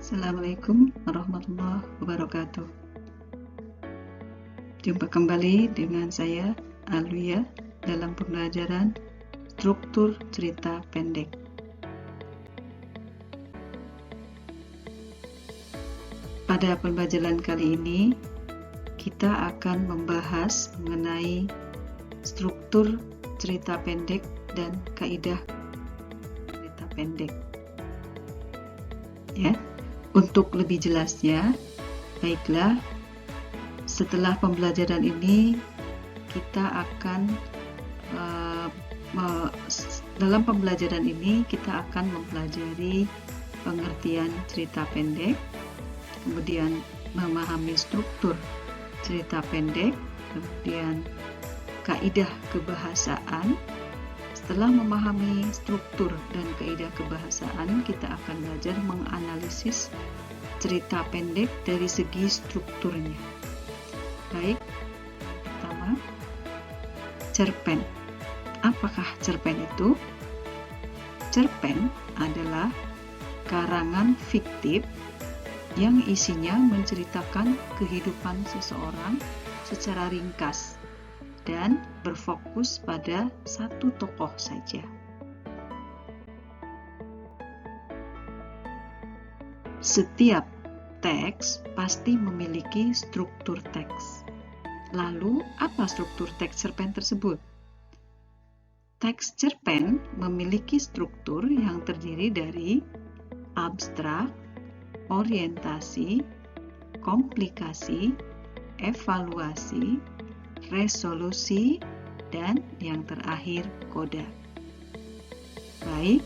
Assalamualaikum warahmatullahi wabarakatuh. Jumpa kembali dengan saya, Alwia, dalam pembelajaran struktur cerita pendek. Pada pembelajaran kali ini, kita akan membahas mengenai struktur cerita pendek dan kaidah cerita pendek. Ya. Untuk lebih jelasnya, baiklah, setelah pembelajaran ini kita akan dalam pembelajaran ini kita akan mempelajari pengertian cerita pendek, kemudian memahami struktur cerita pendek, kemudian kaidah kebahasaan. Setelah memahami struktur dan kaidah kebahasaan, kita akan belajar menganalisis cerita pendek dari segi strukturnya. Baik, pertama, cerpen. Apakah cerpen itu? Cerpen adalah karangan fiktif yang isinya menceritakan kehidupan seseorang secara ringkas dan berfokus pada satu tokoh saja. Setiap teks pasti memiliki struktur teks. Lalu, apa struktur teks cerpen tersebut? Teks cerpen memiliki struktur yang terdiri dari abstrak, orientasi, komplikasi, evaluasi, resolusi, dan yang terakhir koda. Baik,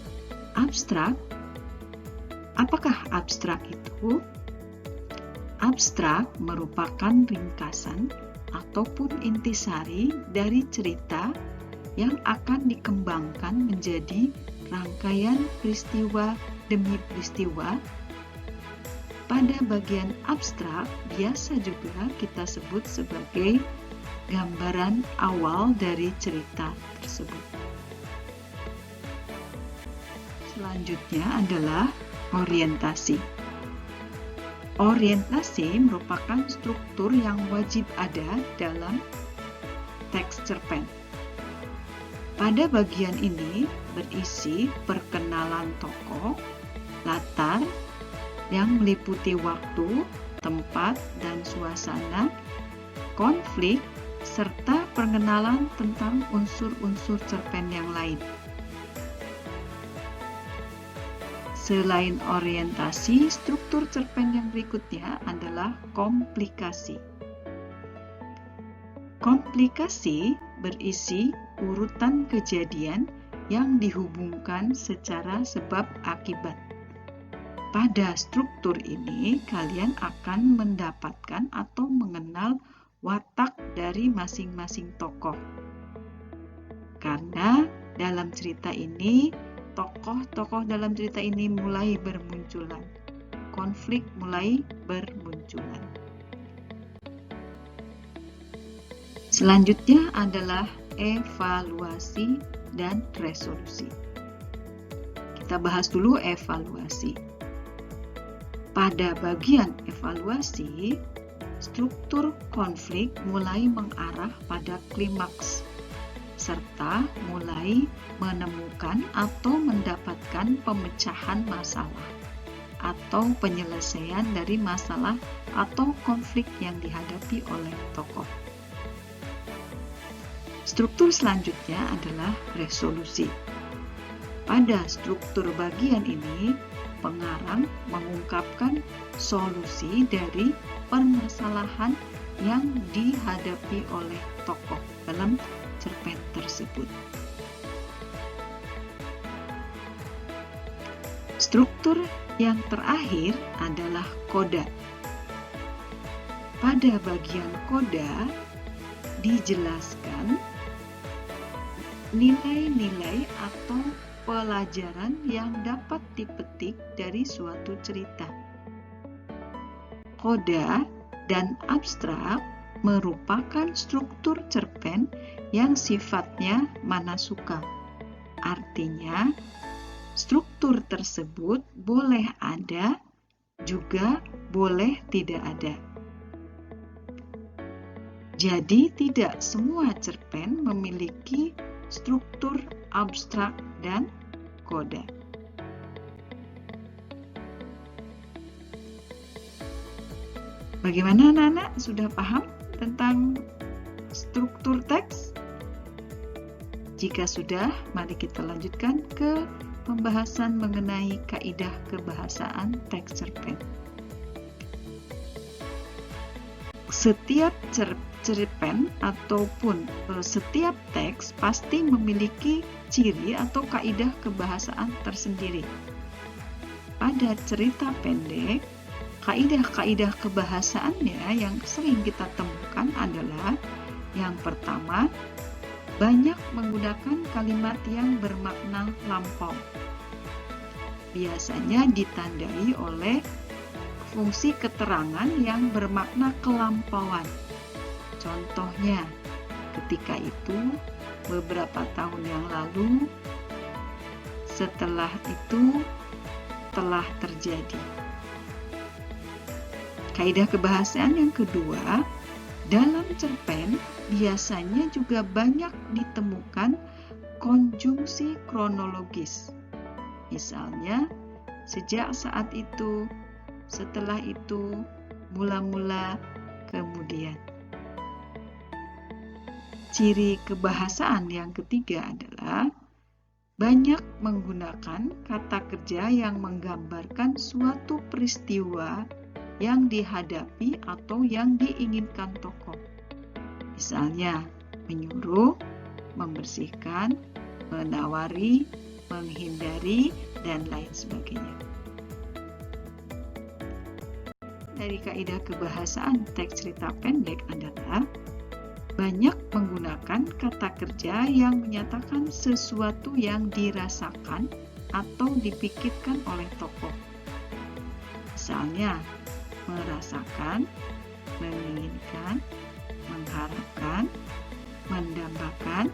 abstrak. Apakah abstrak itu? Abstrak merupakan ringkasan ataupun intisari dari cerita yang akan dikembangkan menjadi rangkaian peristiwa demi peristiwa. Pada bagian abstrak biasa juga kita sebut sebagai gambaran awal dari cerita tersebut. Selanjutnya adalah orientasi. Orientasi merupakan struktur yang wajib ada dalam teks cerpen. Pada bagian ini berisi perkenalan tokoh, latar yang meliputi waktu, tempat, dan suasana, konflik, serta pengenalan tentang unsur-unsur cerpen yang lain. Selain orientasi, struktur cerpen yang berikutnya adalah komplikasi. Komplikasi berisi urutan kejadian yang dihubungkan secara sebab akibat. Pada struktur ini, kalian akan mendapatkan atau mengenal watak dari masing-masing tokoh. Karena dalam cerita ini, tokoh-tokoh dalam cerita ini mulai bermunculan. Konflik mulai bermunculan. Selanjutnya adalah evaluasi dan resolusi. Kita bahas dulu evaluasi. Pada bagian evaluasi, struktur konflik mulai mengarah pada klimaks, serta mulai menemukan atau mendapatkan pemecahan masalah atau penyelesaian dari masalah atau konflik yang dihadapi oleh tokoh. Struktur selanjutnya adalah resolusi. Pada struktur bagian ini, pengarang mengungkapkan solusi dari permasalahan yang dihadapi oleh tokoh dalam cerpen tersebut. Struktur yang terakhir adalah koda. Pada bagian koda dijelaskan nilai-nilai atau pelajaran yang dapat dipetik dari suatu cerita. Koda dan abstrak merupakan struktur cerpen yang sifatnya manasuka. Artinya, struktur tersebut boleh ada juga boleh tidak ada. Jadi tidak semua cerpen memiliki struktur abstrak dan kode. Bagaimana anak-anak, sudah paham tentang struktur teks? Jika sudah, mari kita lanjutkan ke pembahasan mengenai kaidah kebahasaan teks cerpen. Setiap cerpen ataupun setiap teks pasti memiliki ciri atau kaidah kebahasaan tersendiri. Pada cerita pendek, kaidah-kaidah kebahasaannya yang sering kita temukan adalah yang pertama, banyak menggunakan kalimat yang bermakna lampau. Biasanya ditandai oleh fungsi keterangan yang bermakna kelampauan. Contohnya, ketika itu, beberapa tahun yang lalu, setelah itu, telah terjadi. Kaidah kebahasaan yang kedua, dalam cerpen biasanya juga banyak ditemukan konjungsi kronologis. Misalnya, sejak saat itu, setelah itu, mula-mula, kemudian. Ciri kebahasaan yang ketiga adalah banyak menggunakan kata kerja yang menggambarkan suatu peristiwa yang dihadapi atau yang diinginkan tokoh. Misalnya, menyuruh, membersihkan, menawari, menghindari, dan lain sebagainya. Dari kaidah kebahasaan teks cerita pendek adalah banyak menggunakan kata kerja yang menyatakan sesuatu yang dirasakan atau dipikirkan oleh tokoh. Misalnya, merasakan, menginginkan, mengharapkan, mendambakan,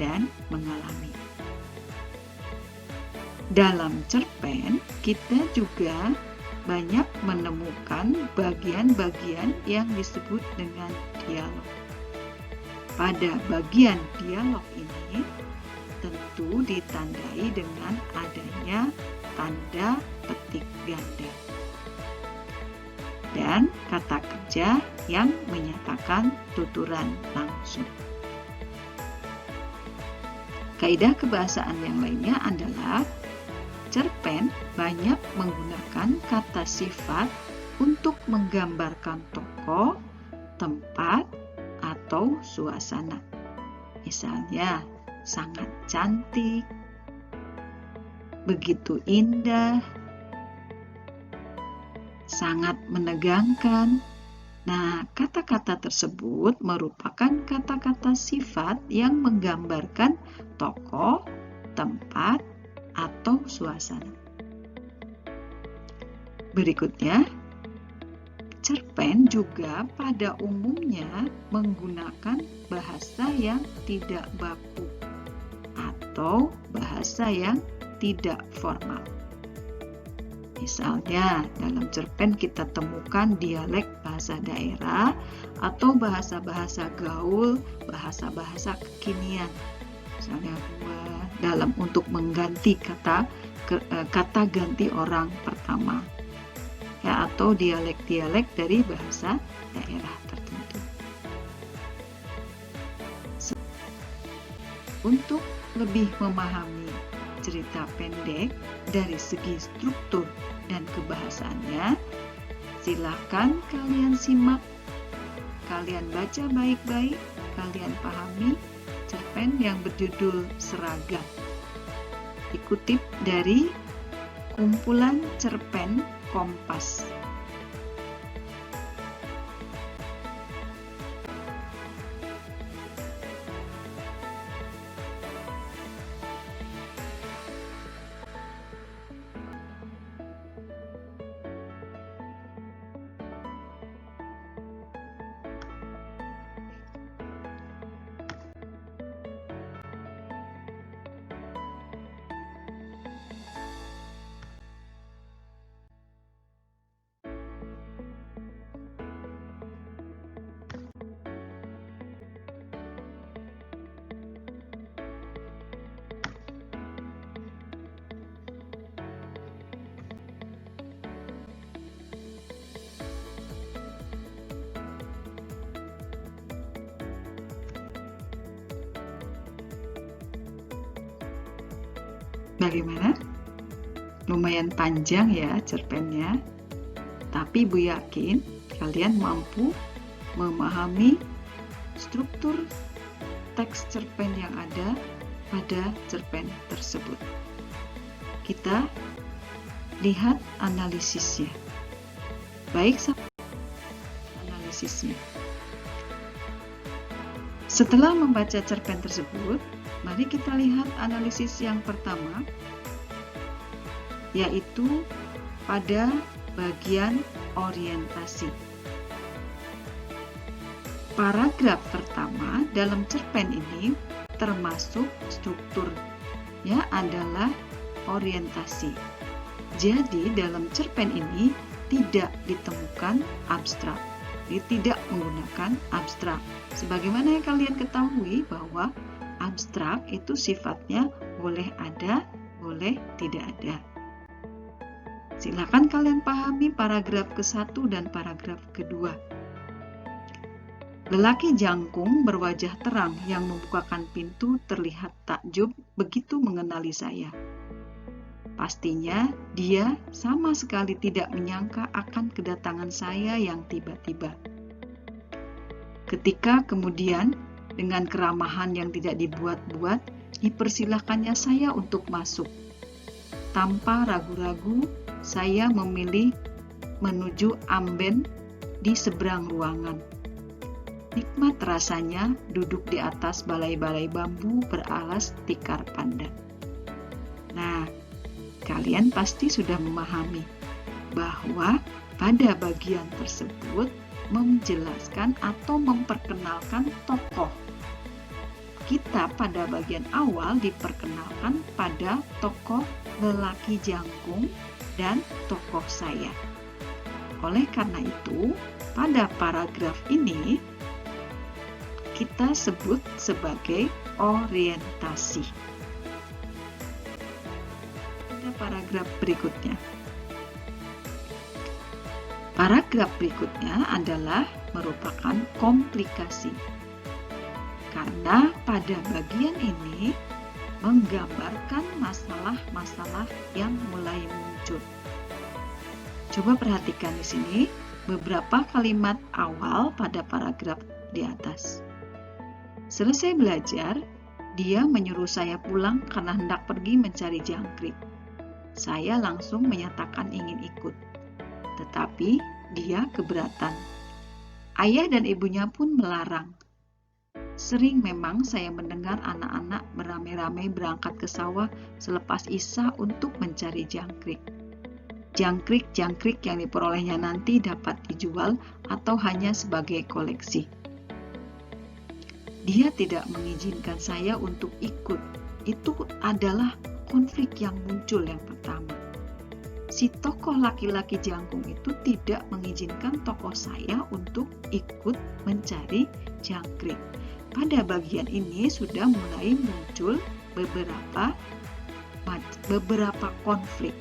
dan mengalami. Dalam cerpen, kita juga banyak menemukan bagian-bagian yang disebut dengan dialog. Pada bagian dialog ini, tentu ditandai dengan adanya tanda petik ganda dan kata kerja yang menyatakan tuturan langsung. Kaidah kebahasaan yang lainnya adalah cerpen banyak menggunakan kata sifat untuk menggambarkan tokoh, tempat, atau suasana. Misalnya, sangat cantik, begitu indah, sangat menegangkan. Nah, kata-kata tersebut merupakan kata-kata sifat yang menggambarkan tokoh, tempat, atau suasana. Berikutnya, cerpen juga pada umumnya menggunakan bahasa yang tidak baku atau bahasa yang tidak formal. Misalnya, dalam cerpen kita temukan dialek bahasa daerah atau bahasa-bahasa gaul, bahasa-bahasa kekinian. Misalnya, dalam untuk mengganti kata ganti orang pertama. Ya, atau dialek-dialek dari bahasa daerah tertentu. Untuk lebih memahami cerita pendek dari segi struktur dan kebahasaannya, silakan kalian simak, kalian baca baik-baik, kalian pahami cerpen yang berjudul Seragam. Dikutip dari kumpulan cerpen Kompas. Bagaimana? Lumayan panjang ya cerpennya, tapi Ibu yakin kalian mampu memahami struktur teks cerpen yang ada pada cerpen tersebut. Kita lihat analisisnya. Baik, analisisnya. Setelah membaca cerpen tersebut, mari kita lihat analisis yang pertama, yaitu pada bagian orientasi. Paragraf pertama dalam cerpen ini termasuk strukturnya adalah orientasi. Jadi dalam cerpen ini tidak ditemukan abstrak. Jadi tidak menggunakan abstrak. Sebagaimana yang kalian ketahui bahwa abstrak itu sifatnya boleh ada, boleh tidak ada. Silakan kalian pahami paragraf ke-1 dan paragraf kedua. Lelaki jangkung berwajah terang yang membukakan pintu terlihat takjub begitu mengenali saya. Pastinya dia sama sekali tidak menyangka akan kedatangan saya yang tiba-tiba. Ketika kemudian dengan keramahan yang tidak dibuat-buat, dipersilahkannya saya untuk masuk. Tanpa ragu-ragu, saya memilih menuju amben di seberang ruangan. Nikmat rasanya duduk di atas balai-balai bambu beralas tikar pandan. Nah, kalian pasti sudah memahami bahwa pada bagian tersebut menjelaskan atau memperkenalkan tokoh. Kita pada bagian awal diperkenalkan pada tokoh lelaki jangkung dan tokoh saya. Oleh karena itu, pada paragraf ini kita sebut sebagai orientasi. Pada paragraf berikutnya. Paragraf berikutnya adalah merupakan komplikasi. Karena pada bagian ini menggambarkan masalah-masalah yang mulai muncul. Coba perhatikan di sini beberapa kalimat awal pada paragraf di atas. Selesai belajar, dia menyuruh saya pulang karena hendak pergi mencari jangkrik. Saya langsung menyatakan ingin ikut, tetapi dia keberatan. Ayah dan ibunya pun melarang. Sering memang saya mendengar anak-anak beramai-ramai berangkat ke sawah selepas Isya untuk mencari jangkrik. Jangkrik-jangkrik yang diperolehnya nanti dapat dijual atau hanya sebagai koleksi. Dia tidak mengizinkan saya untuk ikut. Itu adalah konflik yang muncul yang pertama. Si tokoh laki-laki jangkung itu tidak mengizinkan tokoh saya untuk ikut mencari jangkrik. Pada bagian ini sudah mulai muncul beberapa konflik.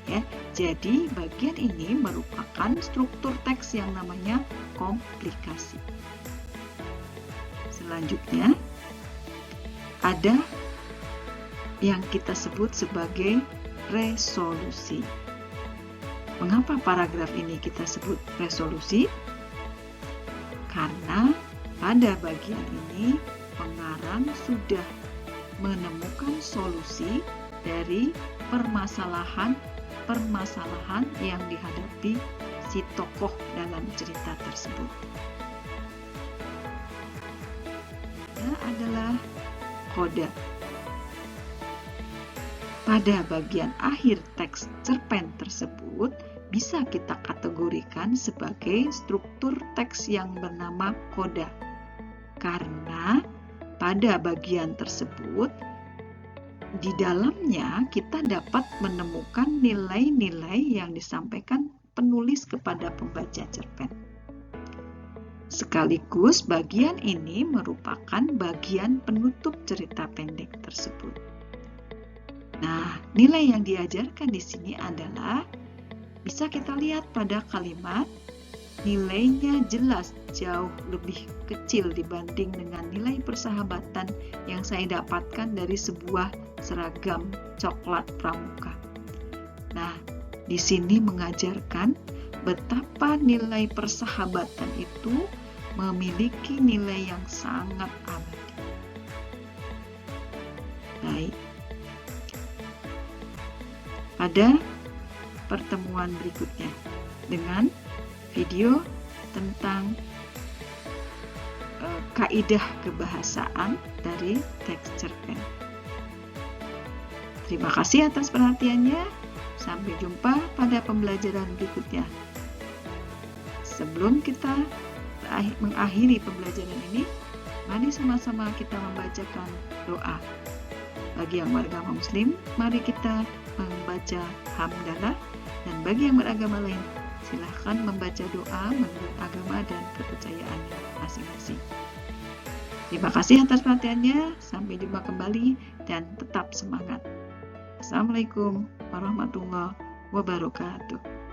Ya, jadi bagian ini merupakan struktur teks yang namanya komplikasi. Selanjutnya, ada yang kita sebut sebagai resolusi. Mengapa paragraf ini kita sebut resolusi? Karena pada bagian ini pengarang sudah menemukan solusi dari permasalahan yang dihadapi si tokoh dalam cerita tersebut. Adalah koda. Pada bagian akhir teks cerpen tersebut bisa kita kategorikan sebagai struktur teks yang bernama koda. Karena pada bagian tersebut di dalamnya kita dapat menemukan nilai-nilai yang disampaikan penulis kepada pembaca cerpen. Sekaligus bagian ini merupakan bagian penutup cerita pendek tersebut. Nah, nilai yang diajarkan di sini adalah bisa kita lihat pada kalimat nilainya jelas jauh lebih kecil dibanding dengan nilai persahabatan yang saya dapatkan dari sebuah seragam coklat pramuka. Nah, di sini mengajarkan betapa nilai persahabatan itu memiliki nilai yang sangat abadi. Baik. Pada pertemuan berikutnya dengan video tentang kaidah kebahasaan dari teks cerpen. Terima kasih atas perhatiannya. Sampai jumpa pada pembelajaran berikutnya. Sebelum kita mengakhiri pembelajaran ini, mari sama-sama kita membacakan doa. Bagi yang beragama Muslim, mari kita membaca hamdalah, dan bagi yang beragama lain, silahkan membaca doa menurut agama dan kepercayaannya masing-masing. Terima kasih atas perhatiannya. Sampai jumpa kembali dan tetap semangat. Assalamualaikum warahmatullahi wabarakatuh.